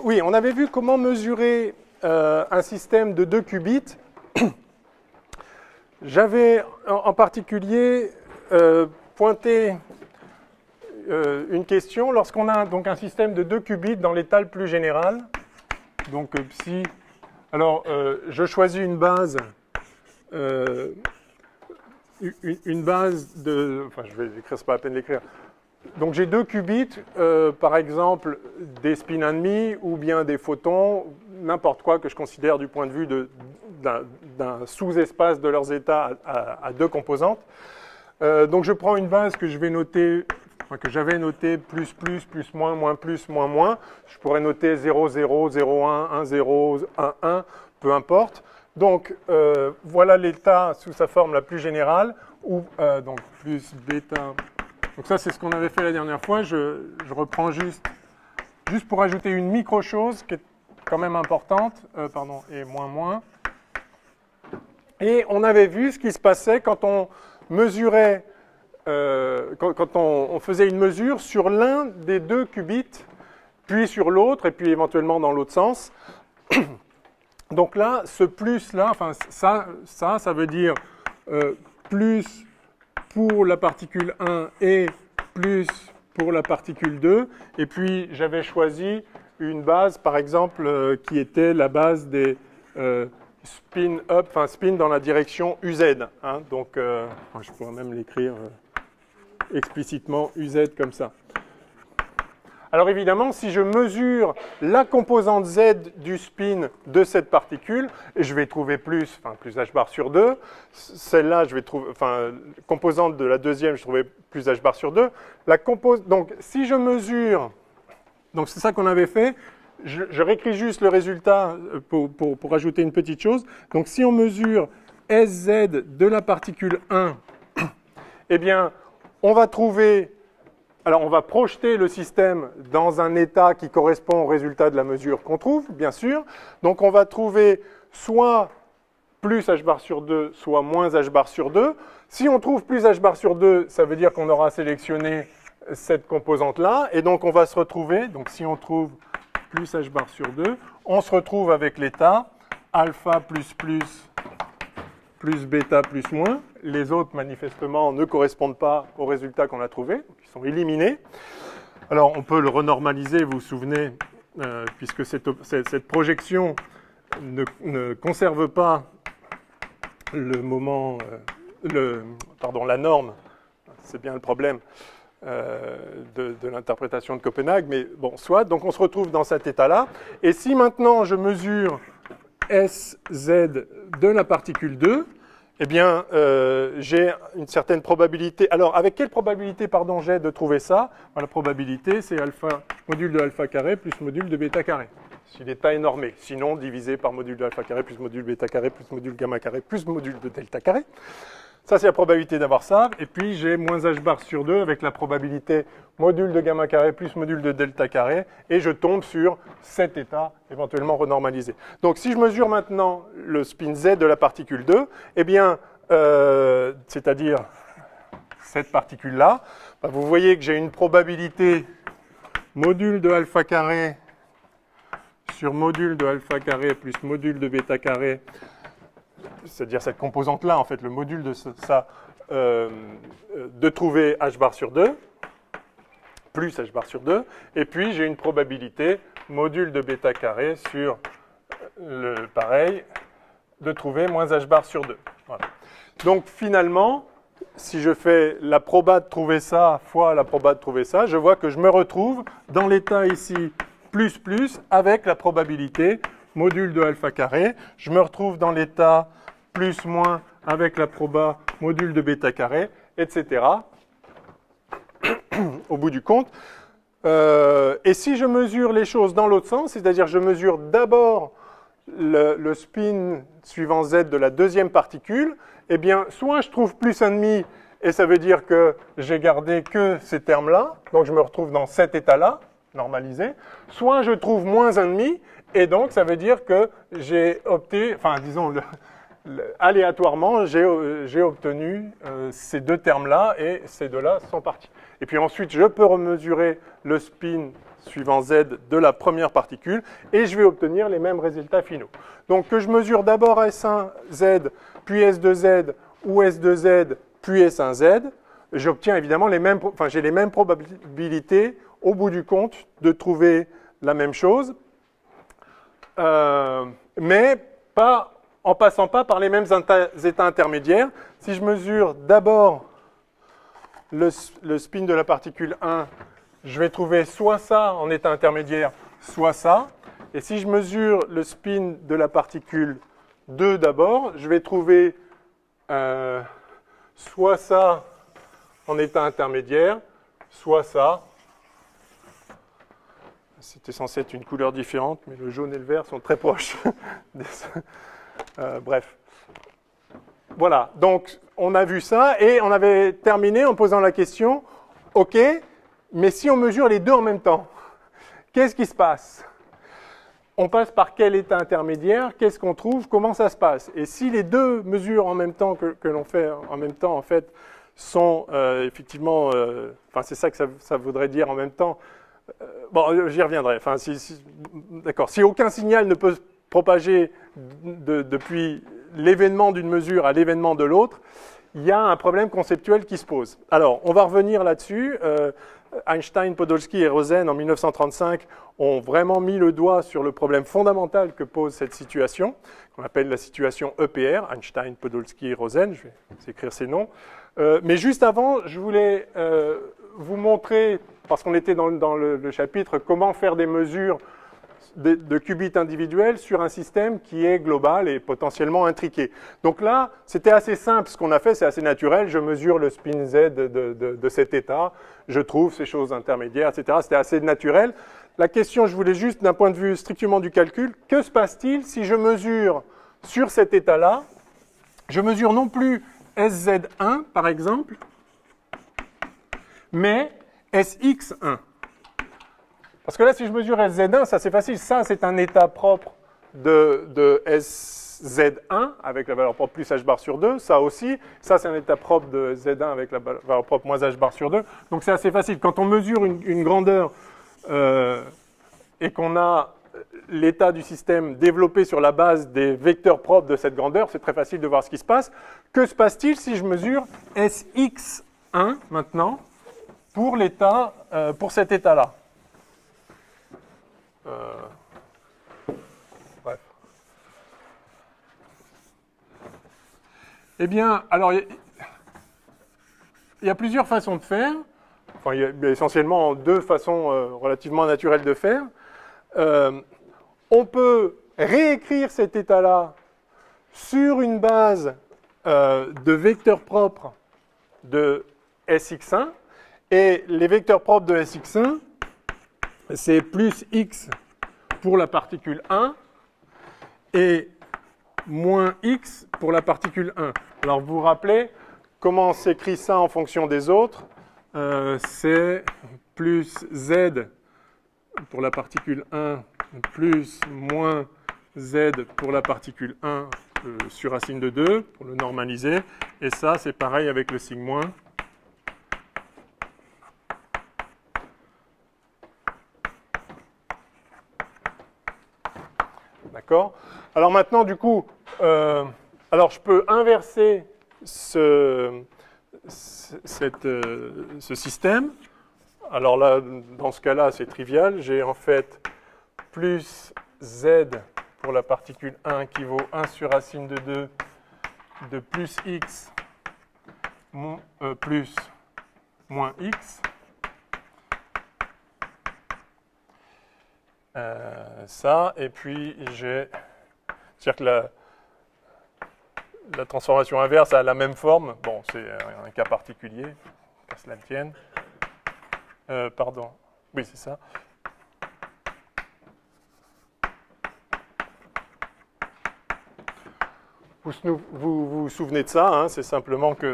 oui, on avait vu comment mesurer un système de 2 qubits. J'avais en particulier pointé une question lorsqu'on a donc un système de 2 qubits dans l'état le plus général. Donc psi. Alors, je choisis une base de. Enfin, je vais l'écrire, c'est pas la peine de l'écrire. Donc j'ai 2 qubits, par exemple des spins 1,5 ou bien des photons, n'importe quoi que je considère du point de vue d'un sous-espace de leurs états à 2 composantes. Donc je prends une base que je vais noter, enfin, que j'avais notée plus, plus, plus, moins, moins, plus, moins, moins. Je pourrais noter 0, 0, 0, 1, 1, 0, 1, 1, peu importe. Donc voilà l'état sous sa forme la plus générale, où donc plus bêta. Donc ça, c'est ce qu'on avait fait la dernière fois. Je reprends juste pour ajouter une micro-chose qui est quand même importante, pardon, et moins, moins. Et on avait vu ce qui se passait quand on mesurait, quand on faisait une mesure sur l'un des 2 qubits, puis sur l'autre, et puis éventuellement dans l'autre sens. Donc là, ce plus-là, enfin ça veut dire plus pour la particule 1 et plus pour la particule 2. Et puis, j'avais choisi une base, par exemple, qui était la base des spin up, enfin spin dans la direction UZ. Hein, donc, je pourrais même l'écrire explicitement UZ comme ça. Alors évidemment, si je mesure la composante Z du spin de cette particule, je vais trouver plus h bar sur 2. Celle-là, je vais trouver, composante de la deuxième, je trouvais plus h bar sur 2. Donc si je mesure, donc c'est ça qu'on avait fait, je réécris juste le résultat pour ajouter une petite chose. Donc si on mesure SZ de la particule 1, eh bien, on va trouver. Alors, on va projeter le système dans un état qui correspond au résultat de la mesure qu'on trouve, bien sûr. Donc, on va trouver soit plus h bar sur 2, soit moins h bar sur 2. Si on trouve plus h bar sur 2, ça veut dire qu'on aura sélectionné cette composante-là. Et donc, on va se retrouver, donc si on trouve plus h bar sur 2, on se retrouve avec l'état alpha plus bêta plus moins. Les autres, manifestement, ne correspondent pas au résultat qu'on a trouvé, donc ils sont éliminés. Alors, on peut le renormaliser, vous vous souvenez, puisque cette projection ne conserve pas le moment, la norme, c'est bien le problème de l'interprétation de Copenhague, mais bon, soit. Donc, on se retrouve dans cet état-là. Et si maintenant je mesure SZ de la particule 2, eh bien, j'ai une certaine probabilité. Alors, avec quelle probabilité, pardon, j'ai de trouver ça? La probabilité, c'est alpha, module de alpha carré plus module de bêta carré, si l'état est normé. Sinon, divisé par module de alpha carré plus module bêta carré plus module gamma carré plus module de delta carré. Ça, c'est la probabilité d'avoir ça. Et puis, j'ai moins h bar sur 2 avec la probabilité module de gamma carré plus module de delta carré. Et je tombe sur cet état éventuellement renormalisé. Donc, si je mesure maintenant le spin Z de la particule 2, eh bien, c'est-à-dire cette particule-là, vous voyez que j'ai une probabilité module de alpha carré sur module de alpha carré plus module de bêta carré, c'est-à-dire cette composante-là, en fait, le module de ça, de trouver h bar sur 2, plus h bar sur 2, et puis j'ai une probabilité module de bêta carré sur le pareil, de trouver moins h bar sur 2. Voilà. Donc finalement, si je fais la proba de trouver ça fois la proba de trouver ça, je vois que je me retrouve dans l'état ici plus avec la probabilité module de alpha carré. Je me retrouve dans l'état plus moins avec la proba module de bêta carré, etc. Au bout du compte. Et si je mesure les choses dans l'autre sens, c'est-à-dire je mesure d'abord le spin suivant Z de la deuxième particule, eh bien, soit je trouve plus 1,5, et ça veut dire que j'ai gardé que ces termes-là, donc je me retrouve dans cet état-là, normalisé, soit je trouve moins 1,5, et donc ça veut dire que j'ai opté, enfin disons, aléatoirement, j'ai obtenu ces deux termes-là, et ces deux-là sont partis. Et puis ensuite, je peux remesurer le spin suivant Z de la première particule, et je vais obtenir les mêmes résultats finaux. Donc que je mesure d'abord S1Z, puis S2Z, ou S2Z, puis S1Z, j'obtiens évidemment j'ai les mêmes probabilités, au bout du compte, de trouver la même chose, mais pas, en passant pas par les mêmes états intermédiaires. Si je mesure d'abord le spin de la particule 1, je vais trouver soit ça en état intermédiaire, soit ça. Et si je mesure le spin de la particule 2 d'abord, je vais trouver soit ça en état intermédiaire, soit ça. C'était censé être une couleur différente, mais le jaune et le vert sont très proches. Bref. Voilà, donc on a vu ça, et on avait terminé en posant la question, OK, mais si on mesure les deux en même temps, qu'est-ce qui se passe? On passe par quel état intermédiaire? Qu'est-ce qu'on trouve? Comment ça se passe? Et si les deux mesures en même temps que l'on fait en même temps, en fait, sont effectivement... c'est ça que ça voudrait dire en même temps. Bon, j'y reviendrai. Enfin, d'accord. Si aucun signal ne peut se propager depuis l'événement d'une mesure à l'événement de l'autre, il y a un problème conceptuel qui se pose. Alors, on va revenir là-dessus. Einstein, Podolsky et Rosen, en 1935, ont vraiment mis le doigt sur le problème fondamental que pose cette situation, qu'on appelle la situation EPR, Einstein, Podolsky et Rosen. Je vais écrire ces noms. Mais juste avant, je voulais vous montrer, parce qu'on était dans le chapitre, comment faire des mesures de qubits individuels sur un système qui est global et potentiellement intriqué. Donc là, c'était assez simple, ce qu'on a fait, c'est assez naturel. Je mesure le spin Z de cet état, je trouve ces choses intermédiaires, etc. C'était assez naturel. La question, je voulais juste, d'un point de vue strictement du calcul, que se passe-t-il si je mesure sur cet état-là, je mesure non plus SZ1, par exemple, mais SX1. Parce que là, si je mesure SZ1, ça c'est facile. Ça, c'est un état propre de SZ1 avec la valeur propre plus h bar sur 2. Ça aussi, ça c'est un état propre de Z1 avec la valeur propre moins h bar sur 2. Donc c'est assez facile. Quand on mesure une grandeur et qu'on a l'état du système développé sur la base des vecteurs propres de cette grandeur, c'est très facile de voir ce qui se passe. Que se passe-t-il si je mesure SX1 maintenant pour cet état-là? Bref. Eh bien, alors, il y a plusieurs façons de faire. Enfin, il y a essentiellement deux façons relativement naturelles de faire. On peut réécrire cet état-là sur une base de vecteurs propres de SX1. Et les vecteurs propres de SX1, c'est plus x pour la particule 1 et moins x pour la particule 1. Alors, vous vous rappelez comment on s'écrit ça en fonction des autres? C'est plus z pour la particule 1 plus moins z pour la particule 1 sur racine de 2 pour le normaliser. Et ça, c'est pareil avec le signe moins. D'accord? Alors maintenant, du coup, alors je peux inverser ce système. Alors là, dans ce cas-là, c'est trivial. J'ai en fait plus z pour la particule 1 qui vaut 1 sur racine de 2 de plus x plus moins x. Ça, et puis j'ai... C'est-à-dire que la transformation inverse a la même forme. Bon, c'est un cas particulier, qu'à cela ne tienne. Pardon. Oui, c'est ça. Vous vous souvenez de ça, hein, c'est simplement que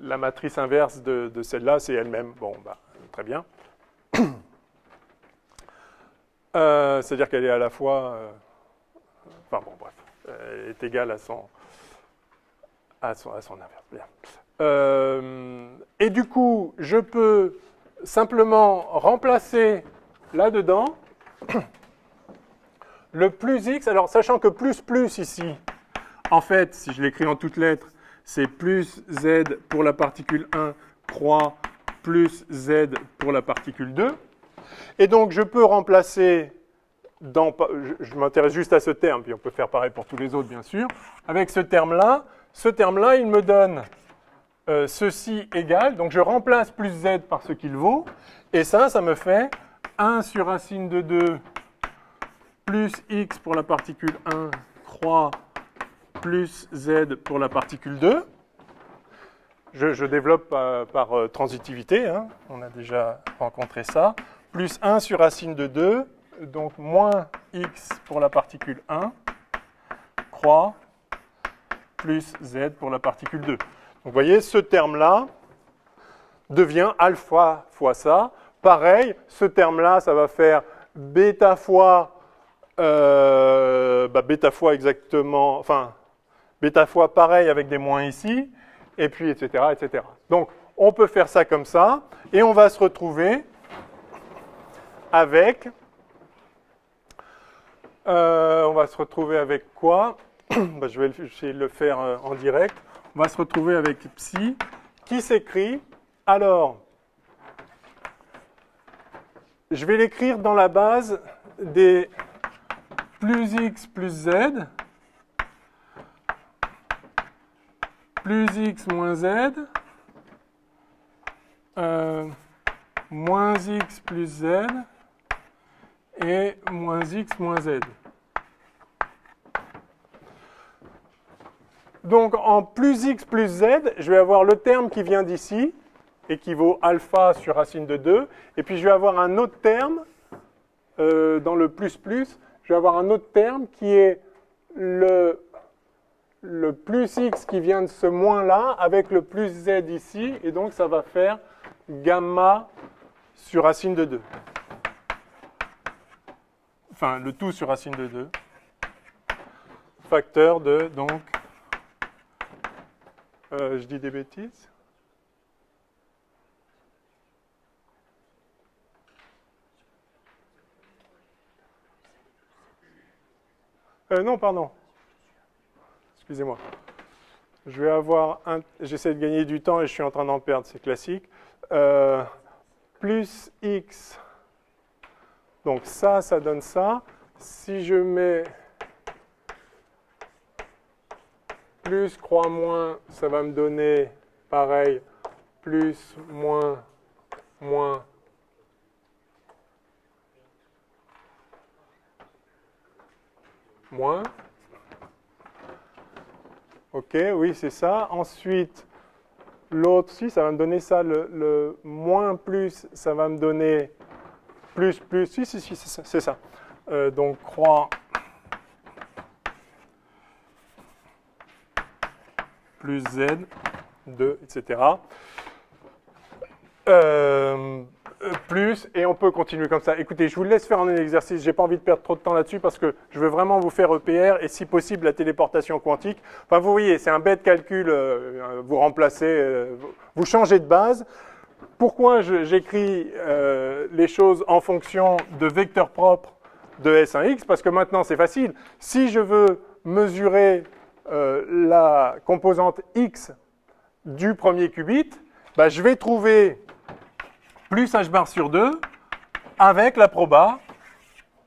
la matrice inverse de celle-là, c'est elle-même. Bon, bah, très bien. C'est-à-dire qu'elle est à la fois... enfin bon, bref. Elle est égale à son inverse. Bien. Et du coup, je peux simplement remplacer là-dedans le plus x. Alors, sachant que plus ici, en fait, si je l'écris en toutes lettres, c'est plus z pour la particule 1 croix plus z pour la particule 2. Et donc, je peux remplacer, je m'intéresse juste à ce terme, puis on peut faire pareil pour tous les autres, bien sûr. Avec ce terme-là, il me donne ceci égal. Donc, je remplace plus z par ce qu'il vaut. Et ça me fait 1 sur racine de 2 plus x pour la particule 1 croix plus z pour la particule 2. Je développe par transitivité, hein. On a déjà rencontré ça. Plus 1 sur racine de 2, donc moins x pour la particule 1, croix, plus z pour la particule 2. Donc vous voyez, ce terme-là devient alpha fois ça. Pareil, ce terme-là, ça va faire bêta fois exactement, enfin, bêta fois pareil avec des moins ici, et puis etc., etc. Donc, on peut faire ça comme ça, et on va se retrouver avec, quoi? Je vais essayer de le faire en direct. On va se retrouver avec psi, qui s'écrit, alors, je vais l'écrire dans la base des plus x plus z, plus x moins z, moins x plus z, et moins x moins z. Donc, en plus x plus z, je vais avoir le terme qui vient d'ici, et qui vaut alpha sur racine de 2, et puis je vais avoir un autre terme, dans le plus, je vais avoir un autre terme qui est le plus x qui vient de ce moins-là, avec le plus z ici, et donc ça va faire gamma sur racine de 2. Enfin, le tout sur racine de 2. Facteur de, donc, je dis des bêtises. Non, pardon. Excusez-moi. Je vais avoir un... J'essaie de gagner du temps et je suis en train d'en perdre, c'est classique. Plus x. Donc ça donne ça. Si je mets plus croix moins, ça va me donner pareil, plus, moins, moins. Moins. OK, oui, c'est ça. Ensuite, l'autre, si, ça va me donner ça. Le moins plus, ça va me donner plus, si, c'est ça. Donc, croix plus z, 2, etc. Plus, et on peut continuer comme ça. Écoutez, je vous laisse faire un exercice. Je n'ai pas envie de perdre trop de temps là-dessus parce que je veux vraiment vous faire EPR et si possible la téléportation quantique. Enfin, vous voyez, c'est un bête calcul. Vous remplacez, vous changez de base. Pourquoi j'écris les choses en fonction de vecteurs propres de S1x? Parce que maintenant, c'est facile. Si je veux mesurer la composante x du premier qubit, bah, je vais trouver plus h bar sur 2 avec la proba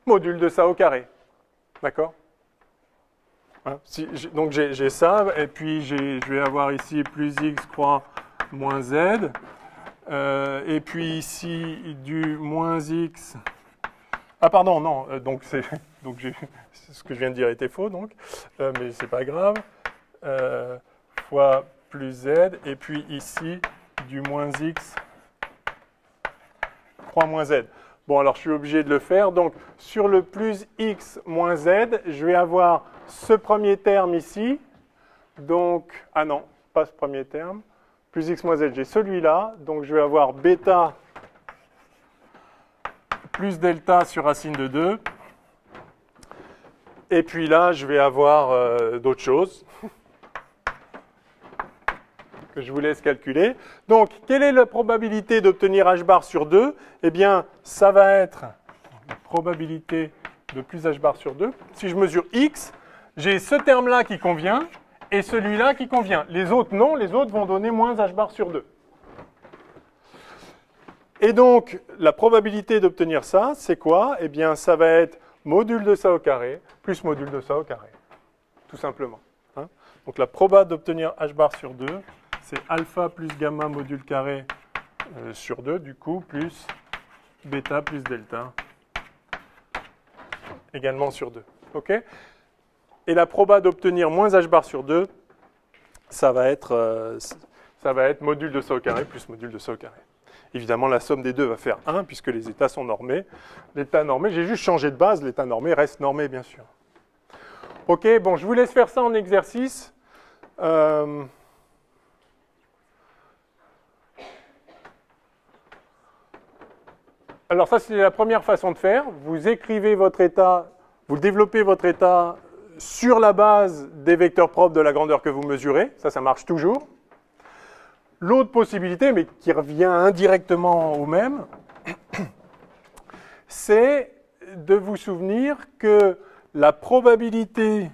module de ça au carré. D'accord? Hein, donc j'ai ça, et puis je vais avoir ici plus x croix moins z, et puis ici du moins x. Ah pardon, non, donc ce que je viens de dire était faux, donc, mais c'est pas grave. Fois plus z, et puis ici du moins x croix moins z. Bon, alors je suis obligé de le faire. Donc, sur le plus x moins z, je vais avoir ce premier terme ici. Donc, ah non, pas ce premier terme. Plus x moins z, j'ai celui-là. Donc, je vais avoir bêta plus delta sur racine de 2. Et puis là, je vais avoir d'autres choses. que je vous laisse calculer. Donc, quelle est la probabilité d'obtenir h bar sur 2? Eh bien, ça va être la probabilité de plus h bar sur 2. Si je mesure x, j'ai ce terme-là qui convient et celui-là qui convient. Les autres, non, les autres vont donner moins h bar sur 2. Et donc, la probabilité d'obtenir ça, c'est quoi? Eh bien, ça va être module de ça au carré plus module de ça au carré, tout simplement. Hein? Donc, la proba d'obtenir h bar sur 2, c'est alpha plus gamma module carré sur 2, du coup, plus bêta plus delta, également sur 2. OK? Et la proba d'obtenir moins h bar sur 2, ça va être module de ça au carré plus module de ça au carré. Évidemment, la somme des deux va faire 1, puisque les états sont normés. L'état normé, j'ai juste changé de base, l'état normé reste normé, bien sûr. OK, bon, je vous laisse faire ça en exercice. Alors ça, c'est la première façon de faire. Vous écrivez votre état, vous développez votre état sur la base des vecteurs propres de la grandeur que vous mesurez. Ça marche toujours. L'autre possibilité, mais qui revient indirectement au même, c'est de vous souvenir que la probabilité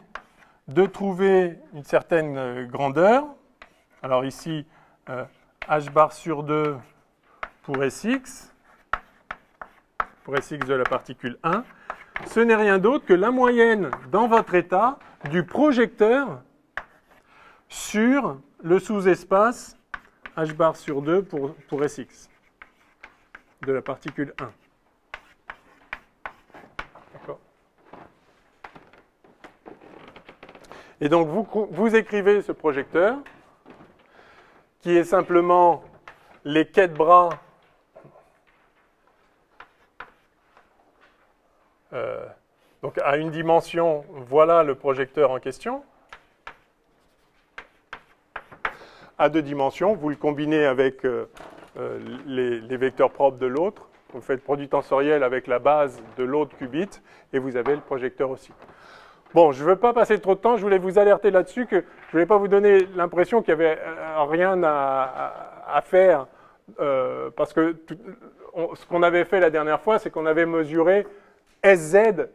de trouver une certaine grandeur, alors ici, h bar sur 2 pour Sx de la particule 1, ce n'est rien d'autre que la moyenne dans votre état du projecteur sur le sous-espace h bar sur 2 pour Sx de la particule 1. D'accord. Et donc, vous écrivez ce projecteur qui est simplement les quais de bras donc à une dimension, voilà le projecteur en question. À deux dimensions, vous le combinez avec les vecteurs propres de l'autre. Vous faites produit tensoriel avec la base de l'autre qubit et vous avez le projecteur aussi. Bon, je ne veux pas passer trop de temps, je voulais vous alerter là-dessus que je ne voulais pas vous donner l'impression qu'il n'y avait rien à faire parce que ce qu'on avait fait la dernière fois, c'est qu'on avait mesuré SZ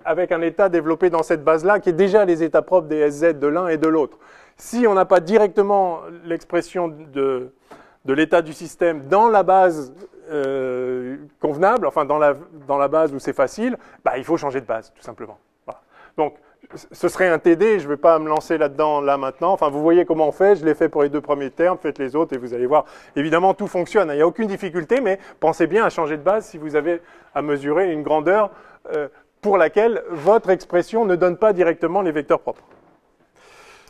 avec un état développé dans cette base-là qui est déjà les états propres des SZ de l'un et de l'autre. Si on n'a pas directement l'expression de l'état du système dans la base convenable, enfin dans la base où c'est facile, bah, il faut changer de base, tout simplement. Voilà. Donc, ce serait un TD, je ne vais pas me lancer là-dedans, là, maintenant. Enfin, vous voyez comment on fait, je l'ai fait pour les deux premiers termes, faites les autres et vous allez voir. Évidemment, tout fonctionne, il n'y a aucune difficulté, mais pensez bien à changer de base si vous avez à mesurer une grandeur pour laquelle votre expression ne donne pas directement les vecteurs propres.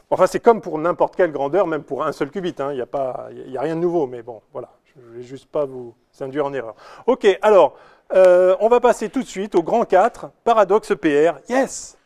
Enfin, c'est comme pour n'importe quelle grandeur, même pour un seul qubit. Hein. Il n'y a rien de nouveau, mais bon, voilà. Je ne vais juste pas vous induire en erreur. OK, alors, on va passer tout de suite au grand 4, paradoxe PR. Yes!